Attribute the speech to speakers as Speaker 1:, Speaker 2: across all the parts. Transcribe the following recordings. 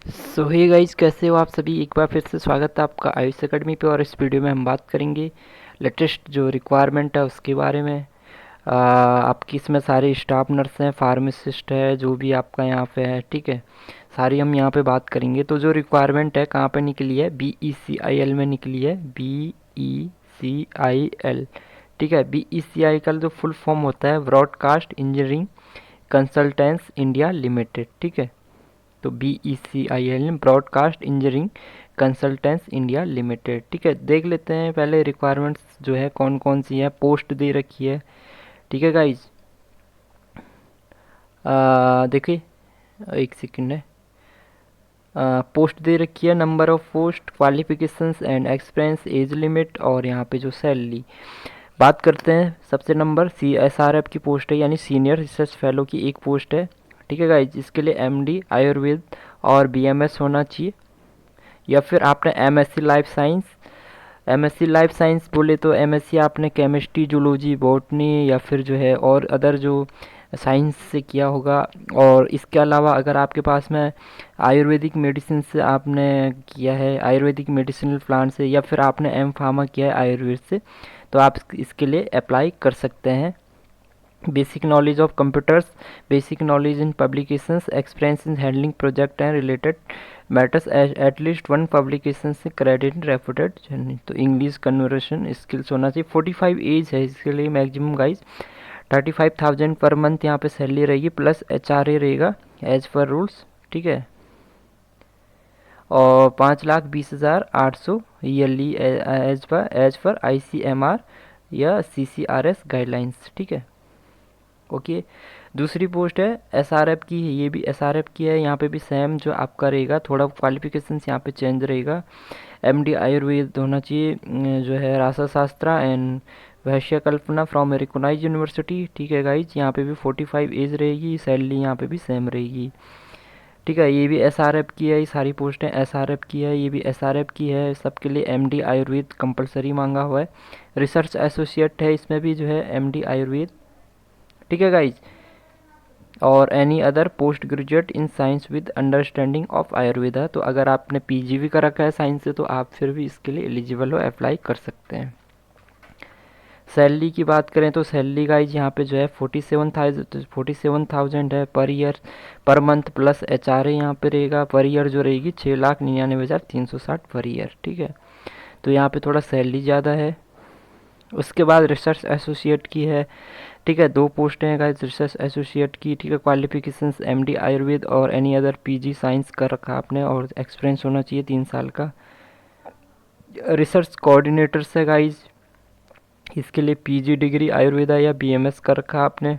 Speaker 1: सो hey guys, कैसे हो आप सभी। एक बार फिर से स्वागत है आपका आयुष एकेडमी पे। और इस वीडियो में हम बात करेंगे लेटेस्ट जो रिक्वायरमेंट है उसके बारे में। आपकी इसमें सारे स्टाफ नर्स हैं, फार्मासिस्ट है, जो भी आपका यहाँ पे है, ठीक है। सारी हम यहाँ पे बात करेंगे। तो जो रिक्वायरमेंट है कहाँ पे निकली है, BECIL में निकली है, BECIL, ठीक है। BECIL का जो फुल फॉर्म होता है ब्रॉडकास्ट इंजीनियरिंग कंसल्टेंस इंडिया लिमिटेड, ठीक है। तो BECIL broadcast engineering कंसल्टेंस India limited, ठीक है। देख लेते हैं पहले रिक्वायरमेंट्स जो है कौन कौन सी है, पोस्ट दे रखी है, ठीक है गाइज। देखिए, एक सेकंड है। पोस्ट दे रखी है, number of post, qualifications and experience, age limit, और यहाँ पे जो सैलरी। बात करते हैं सबसे नंबर CSRF की पोस्ट है, यानी सीनियर रिसर्च फेलो की एक पोस्ट है, ठीक है गाइज। इसके लिए MD आयुर्वेद और BMS होना चाहिए, या फिर आपने MSc life science. MSc life science बोले तो MSc आपने केमिस्ट्री, जूलॉजी, बॉटनी, या फिर जो है और अदर जो साइंस से किया होगा। और इसके अलावा अगर आपके पास में आयुर्वेदिक मेडिसिन से आपने किया है, आयुर्वेदिक मेडिसिनल प्लांट से, या फिर आपने M Pharma किया है आयुर्वेद से, तो आप इसके लिए अप्लाई कर सकते हैं। Basic knowledge of computers, basic knowledge in publications, experience in handling project and related matters, at least one publication से क्रेडिट रेपुटेड जर्नी। तो इंग्लिश कन्वर्सेशन स्किल्स होना चाहिए। 45 एज है इसके लिए मैक्सिमम गाइज। 35,000 पर मंथ यहाँ पे सैलरी रहेगी, प्लस HRA रहेगा एज पर रूल्स, ठीक है। और 5,20,800 ईयरली एज पर ICMR या CCRS गाइडलाइंस, ठीक है। ओके। दूसरी पोस्ट है SRF की, ये भी SRF की है। यहाँ पे भी सेम जो आपका रहेगा, थोड़ा क्वालिफिकेशंस यहाँ पे चेंज रहेगा। MD आयुर्वेद होना चाहिए, जो है रासा शास्त्रा and Vysya Kalpana from recognise university, ठीक है गाइज। यहाँ पे भी 45 एज रहेगी, सैलरी यहाँ पे भी सेम रहेगी, ठीक है। ये भी SRF की है, ये सारी पोस्टें SRF की है, ये भी SRF की है। सबके लिए MD आयुर्वेद कंपलसरी मांगा हुआ है। रिसर्च एसोसिएट है इसमें भी जो है MD आयुर्वेद, ठीक है गाइज। और any other post graduate in science with understanding of Ayurveda. तो अगर आपने PG भी कर रखा है साइंस से, तो आप फिर भी इसके लिए एलिजिबल हो, अप्लाई कर सकते हैं। सैलरी की बात करें तो सैलरी गाइज यहाँ पे जो है 47,000 है per year, per month, plus HRA यहाँ पे रहेगा। पर ईयर जो रहेगी 6,99,360 पर ईयर, ठीक है। तो यहाँ पे थोड़ा सैलरी ज़्यादा है। उसके बाद रिसर्च एसोसिएट की है, ठीक है। दो पोस्टें हैं गाइस रिसर्च एसोसिएट की, ठीक है। क्वालिफिकेशंस MD आयुर्वेद और एनी अदर PG साइंस कर रखा आपने, और एक्सपीरियंस होना चाहिए 3 साल का। रिसर्च कोऑर्डिनेटर से गाइज, इसके लिए PG डिग्री आयुर्वेदा या BMS कर रखा आपने,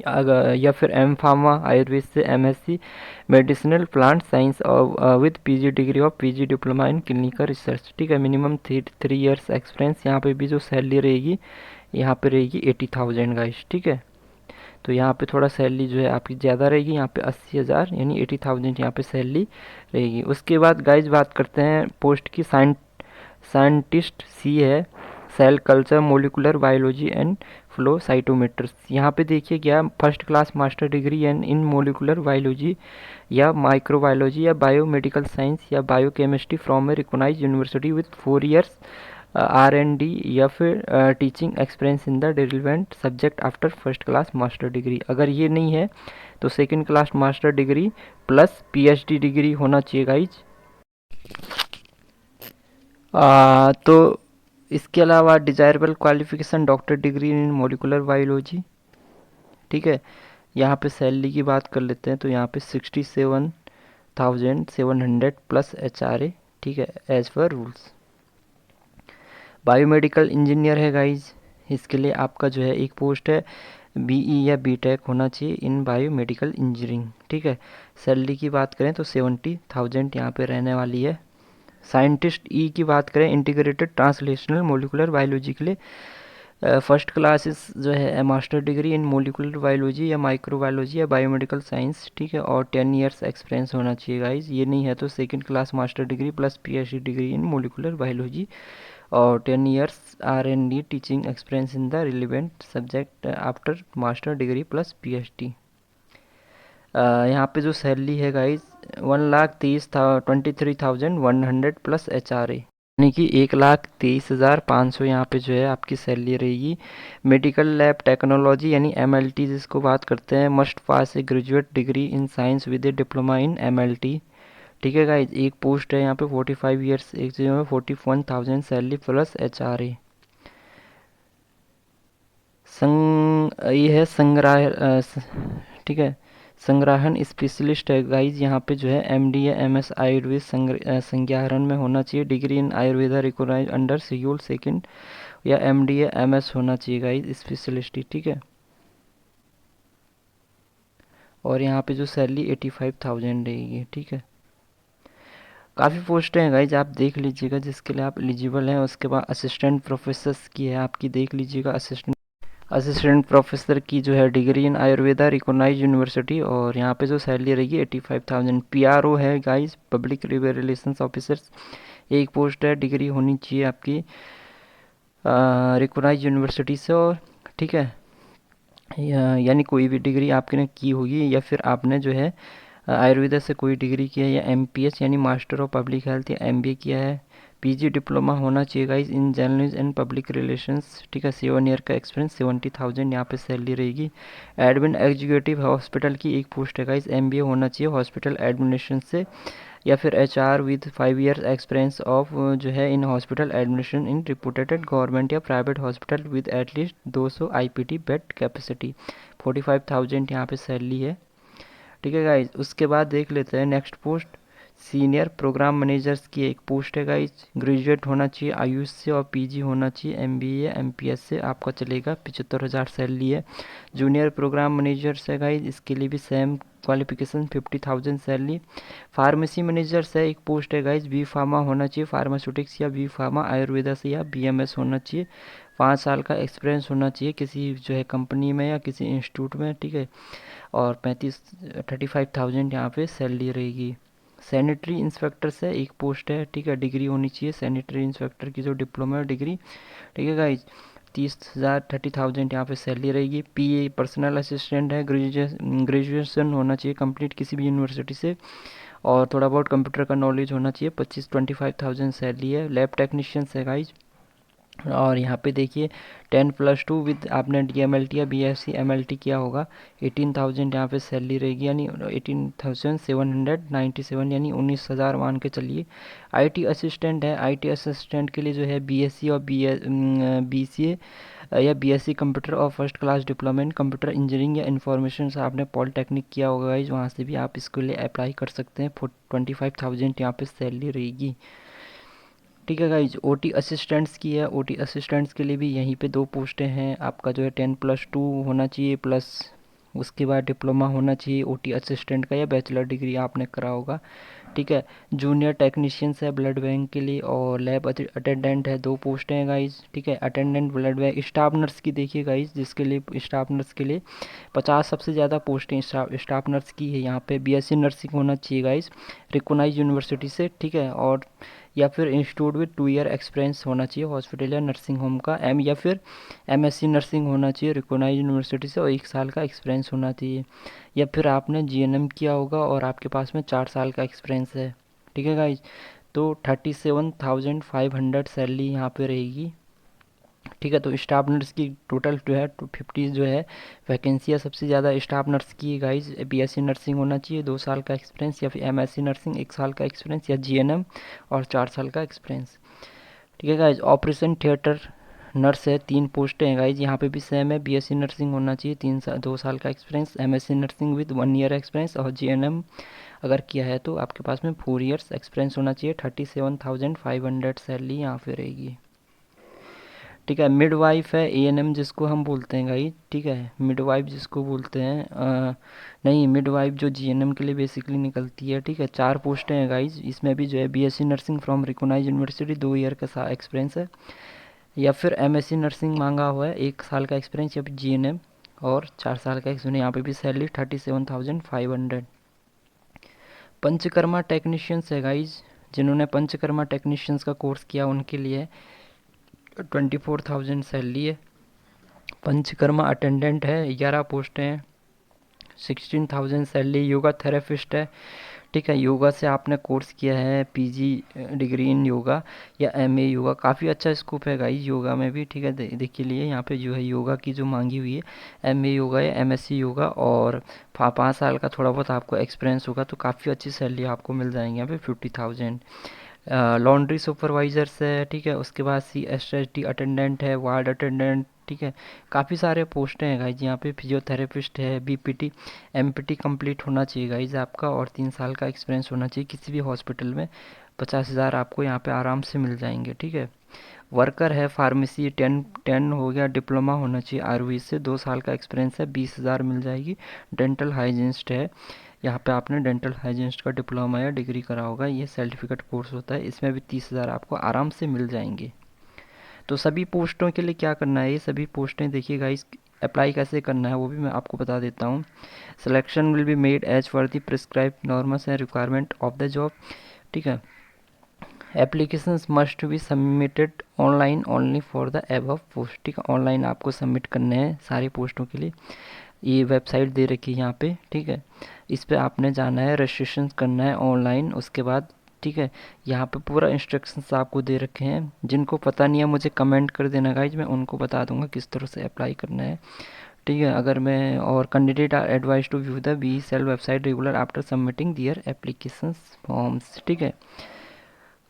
Speaker 1: अगर या फिर M Pharma आयुर्वेद से MSc मेडिसिनल प्लांट साइंस और with PG degree of PG diploma in clinical research, ठीक है। Minimum 3 years experience. यहाँ पे भी जो सैलरी रहेगी, यहाँ पे रहेगी 80,000 गाइस, ठीक है। तो यहाँ पे थोड़ा सैलरी जो है आपकी ज़्यादा रहेगी, यहाँ पे 80,000 यानी 80,000 यहाँ पे सैलरी रहेगी। उसके बाद गाइज बात करते हैं पोस्ट की। साइंटिस्ट सी है, cell culture, molecular biology and flow cytometrics. यहाँ पे देखिए क्या, first class master degree and in molecular biology या माइक्रोबायोलॉजी या बायोमेडिकल साइंस या biochemistry from a recognise university with 4 years R&D, या फिर teaching experience in the relevant subject after first class master degree. अगर ये नहीं है तो second class master degree plus PhD degree होना चाहिए गाइज। तो इसके अलावा desirable qualification doctor degree in molecular biology, ठीक है। यहाँ पे सैलरी की बात कर लेते हैं, तो यहाँ पे 67,700 प्लस HRA, ठीक है, as per rules. Biomedical engineer है गाइज, इसके लिए आपका जो है एक पोस्ट है, BE या BTech होना चाहिए इन बायोमेडिकल इंजीनियरिंग, ठीक है। सैलरी की बात करें तो 70,000 यहाँ पे रहने वाली है। साइंटिस्ट E की बात करें, इंटीग्रेटेड ट्रांसलेशनल मोलिकुलर बायोलॉजी के लिए फर्स्ट क्लासेस जो है master degree in molecular biology या माइक्रोबायोलॉजी या बायोमेडिकल साइंस, ठीक है। और 10 ईयर्स एक्सपीरियंस होना चाहिए गाइज। ये नहीं है तो second class master degree plus PhD degree in molecular biology और 10 years R&D teaching experience in the relevant subject after master degree plus PhD। यहाँ पे जो सैलरी है गाइज 1,23,23,100 प्लस HR यानी कि 1,23,500 यहाँ पे जो है आपकी सैलरी रहेगी। मेडिकल लैब टेक्नोलॉजी यानी MLT जिसको बात करते हैं, must pass A graduate degree in science with A diploma in MLT। ठीक है गाइज, एक पोस्ट है यहाँ पे 45 ईयर्स, एक जो है 41,000 सैलरी प्लस HR। ये है ठीक है, संग्रहण स्पेशलिस्ट है गाइज, यहाँ पे जो है MD या MS आयुर्वेद संज्ञाहरण में होना चाहिए। Degree in Ayurveda recognise under schedule second, या MD या MS होना चाहिए गाइज, स्पेशलिस्ट ही। ठीक है, और यहाँ पे जो सैलरी 85,000 रहेगी। ठीक है, काफ़ी पोस्टें हैं गाइज, आप देख लीजिएगा जिसके लिए आप एलिजिबल हैं। उसके बाद असिस्टेंट प्रोफेसर की है आपकी, देख लीजिएगा। असिस्टेंट प्रोफेसर की जो है degree in Ayurveda recognise university, और यहाँ पे जो सैलरी रहेगी 85,000। PRO है गाइज, पब्लिक रिलेशंस ऑफिसर्स, एक पोस्ट है, डिग्री होनी चाहिए आपकी रिकॉग्नाइज यूनिवर्सिटी से। और ठीक है, यानी कोई भी डिग्री आपने की होगी, या फिर आपने जो है आयुर्वेदा से कोई डिग्री किया है, या MPH यानी मास्टर ऑफ पब्लिक हेल्थ या MBA किया है। PG डिप्लोमा होना चाहिए guys in journalism and public relations. ठीक है, 7 ईयर का एक्सपीरियंस, 70,000 यहाँ पे सैलरी रहेगी। एडमिन एग्जीक्यूटिव हॉस्पिटल की एक पोस्ट है गाइज, MBA होना चाहिए हॉस्पिटल एडमिनिस्ट्रेशन से, या फिर HR with 5 years experience of जो है in hospital administration in reported government या private hospital with at least 200 IPT bed capacity. 45,000 यहाँ पे सैलरी है। ठीक है गाइज, उसके बाद देख लेते हैं next post, senior programme managers की एक पोस्ट है गाइज। ग्रेजुएट होना चाहिए आयुष से, और PG होना चाहिए MBA MPS से, आपका चलेगा। 75,000 सैलरी है। जूनियर प्रोग्राम मैनेजर्स है गाइज, इसके लिए भी same qualification, 50,000 salary. Pharmacy managers है एक पोस्ट है गाइज, B फार्मा होना चाहिए फार्मास्यूटिक्स, या B फार्मा आयुर्वेदा से, या BMS होना चाहिए। 5 साल का एक्सपीरियंस होना चाहिए किसी जो है कंपनी में या किसी इंस्टीट्यूट में। ठीक है, और 35,000 यहाँ पे सैलरी रहेगी। सैनिटरी इंस्पेक्टर से एक पोस्ट है। ठीक है, डिग्री होनी चाहिए सैनिटरी इंस्पेक्टर की, जो डिप्लोमा डिग्री। ठीक है गाइज, 30,000 यहाँ पे सैलरी रहेगी। PA पर्सनल असिस्टेंट है, ग्रेजुएशन होना चाहिए कंप्लीट किसी भी यूनिवर्सिटी से, और थोड़ा बहुत कंप्यूटर का नॉलेज होना चाहिए। 25,000 सैलरी है। लैब टेक्नीशियंस है गाइज, और यहाँ पे देखिए 10+2 विद आपने DMLT या BSc MLT किया होगा, 18,000 यहाँ पे सैलरी रहेगी, यानी 18,797, यानी 19,000 मान के चलिए। IT असिस्टेंट है, IT असिस्टेंट के लिए जो है BSc और BCA या BSc कंप्यूटर और first class diploma in computer engineering या इंफॉर्मेशन से आपने पॉलिटेक्निक किया होगा गाइज, वहाँ से भी आप इसके लिए अप्लाई कर सकते हैं। 25,000 यहाँ पे सैलरी रहेगी। ठीक है गाइज, OT असिस्टेंट्स की है। OT असिस्टेंट्स के लिए भी यहीं पे 2 पोस्टें हैं। आपका जो है 10+2 होना चाहिए, प्लस उसके बाद डिप्लोमा होना चाहिए OT असिस्टेंट का, या बैचलर डिग्री आपने करा होगा। ठीक है, जूनियर टेक्नीशियंस है ब्लड बैंक के लिए, और लैब अटेंडेंट है, 2 पोस्टें हैं गाइज। ठीक है, attendant blood bank. Staff nurse की देखिए गाइज, जिसके लिए स्टाफ नर्स के लिए 50 सबसे ज़्यादा पोस्टें स्टाफ नर्स की है यहाँ पे। BSc नर्सिंग होना चाहिए गाइज रिकोगनाइज यूनिवर्सिटी से। ठीक है, और या फिर इंस्टीट्यूट विद 2 ईयर एक्सपीरियंस होना चाहिए हॉस्पिटल या नर्सिंग होम का। या फिर MSc नर्सिंग होना चाहिए रिकोगनाइज यूनिवर्सिटी से, और 1 साल का एक्सपीरियंस होना चाहिए। या फिर आपने GNM किया होगा और आपके पास में 4 साल का एक्सपीरियंस है। ठीक है गाइज, तो 37,500 सैलरी यहाँ पे रहेगी। ठीक है, तो स्टाफ नर्स की टोटल जो है 250 जो है वैकेंसियाँ सबसे ज़्यादा स्टाफ नर्स की है गाइज। BSc नर्सिंग होना चाहिए 2 साल का एक्सपीरियंस, या फिर MSc नर्सिंग 1 साल का एक्सपीरियंस, या GNM और 4 साल का एक्सपीरियंस। ठीक है गाइज, ऑपरेशन थिएटर नर्स है, 3 पोस्टें हैं गाइज, यहाँ पे भी सेम है। BSc नर्सिंग होना चाहिए 2 साल का experience, MSc nursing with 1 year experience, और GNM अगर किया है तो आपके पास में 4 ईयर्स एक्सपीरियंस होना चाहिए। 37,500 सैलरी यहाँ पे रहेगी। ठीक है, मिडवाइफ है, ANM जिसको हम बोलते हैं गाइज। ठीक है, मिडवाइफ जिसको बोलते हैं नहीं, मिडवाइफ जो GNM के लिए बेसिकली निकलती है। ठीक है, 4 पोस्टें हैं गाइज, इसमें भी जो है BSc nursing from recognise university, 2 year का एक्सपीरियंस है, या फिर MSc नर्सिंग मांगा हुआ है 1 साल का एक्सपीरियंस, या फिर GNM और 4 साल का एक्सपीरियंस। यहाँ पे भी सैलरी 37,500। पंचकर्मा टेक्नीशियंस है गाइज, जिन्होंने पंचकर्मा टेक्नीशियंस का कोर्स किया उनके लिए 24,000 सैलरी है। पंचकर्मा अटेंडेंट है, 11 पोस्टें हैं। 16,000 सैलरी। योगा थेरेपिस्ट है, ठीक है। योगा से आपने कोर्स किया है पीजी डिग्री इन योगा या एमए योगा, काफ़ी अच्छा स्कोप है गाइस योगा में भी, ठीक है। देखिए लिए यहाँ पे जो है योगा की जो मांगी हुई है एमए योगा या एमएससी योगा, और 5 साल का थोड़ा बहुत आपको एक्सपीरियंस होगा तो काफ़ी अच्छी सैलरी आपको मिल जाएंगे यहाँ पे 50,000। लॉन्ड्री सुपरवाइजर्स है, ठीक है। उसके बाद CSSD अटेंडेंट है, वार्ड अटेंडेंट, ठीक है। काफ़ी सारे पोस्टें हैं गाइज यहाँ पे। फिजियोथेरेपिस्ट है, बीपीटी एमपीटी कंप्लीट होना चाहिए गाइज आपका, और 3 साल का एक्सपीरियंस होना चाहिए किसी भी हॉस्पिटल में। 50,000 आपको यहाँ पे आराम से मिल जाएंगे, ठीक है। वर्कर है फार्मेसी, 10 हो गया, डिप्लोमा होना चाहिए आरवी से, 2 साल का एक्सपीरियंस है, 20,000 मिल जाएगी। डेंटल हाइजीनिस्ट है, यहाँ पे आपने डेंटल हाइजीनिस्ट का डिप्लोमा या डिग्री करा होगा, ये सर्टिफिकेट कोर्स होता है, इसमें भी 30,000 आपको आराम से मिल जाएंगे। तो सभी पोस्टों के लिए क्या करना है, ये सभी पोस्टें देखिए गाइस, अप्लाई कैसे करना है वो भी मैं आपको बता देता हूँ। Selection will be made as per the prescribe norms and requirement of the job, ठीक है। Applications must be submitted online only for the above post, ठीक है। ऑनलाइन आपको सबमिट करने हैं सारी पोस्टों के लिए। ये वेबसाइट दे रखी है यहाँ पे, ठीक है। इस पे आपने जाना है, रजिस्ट्रेशन करना है ऑनलाइन, उसके बाद ठीक है। यहाँ पे पूरा इंस्ट्रक्शंस आपको दे रखे हैं, जिनको पता नहीं है मुझे कमेंट कर देना गाइज, मैं उनको बता दूंगा किस तरह से अप्लाई करना है, ठीक है। अगर मैं और candidate are advise to view the BECIL website regular after submitting their applications forms, ठीक है।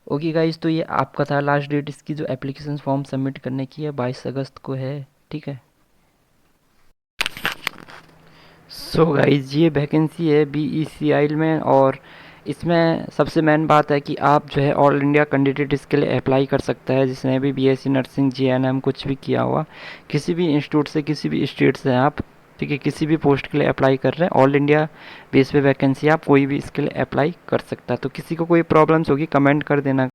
Speaker 1: ओके गाइज, तो ये आपका था लास्ट डेट इसकी जो एप्लीकेशन फॉर्म सबमिट करने की है 22 अगस्त को है, ठीक है। सो गाइज ये वैकेंसी है BECI में, और इसमें सबसे मेन बात है कि आप जो है ऑल इंडिया कैंडिडेट इसके लिए अप्लाई कर सकता है, जिसने भी BSc नर्सिंग GNM कुछ भी किया हुआ, किसी भी इंस्टीट्यूट से किसी भी स्टेट से आप, ठीक है, किसी भी पोस्ट के लिए अप्लाई कर रहे हैं, ऑल इंडिया बेस पे वैकेंसी, आप कोई भी इसके लिए अप्लाई कर सकता है। तो किसी को कोई प्रॉब्लम्स होगी कमेंट कर देना।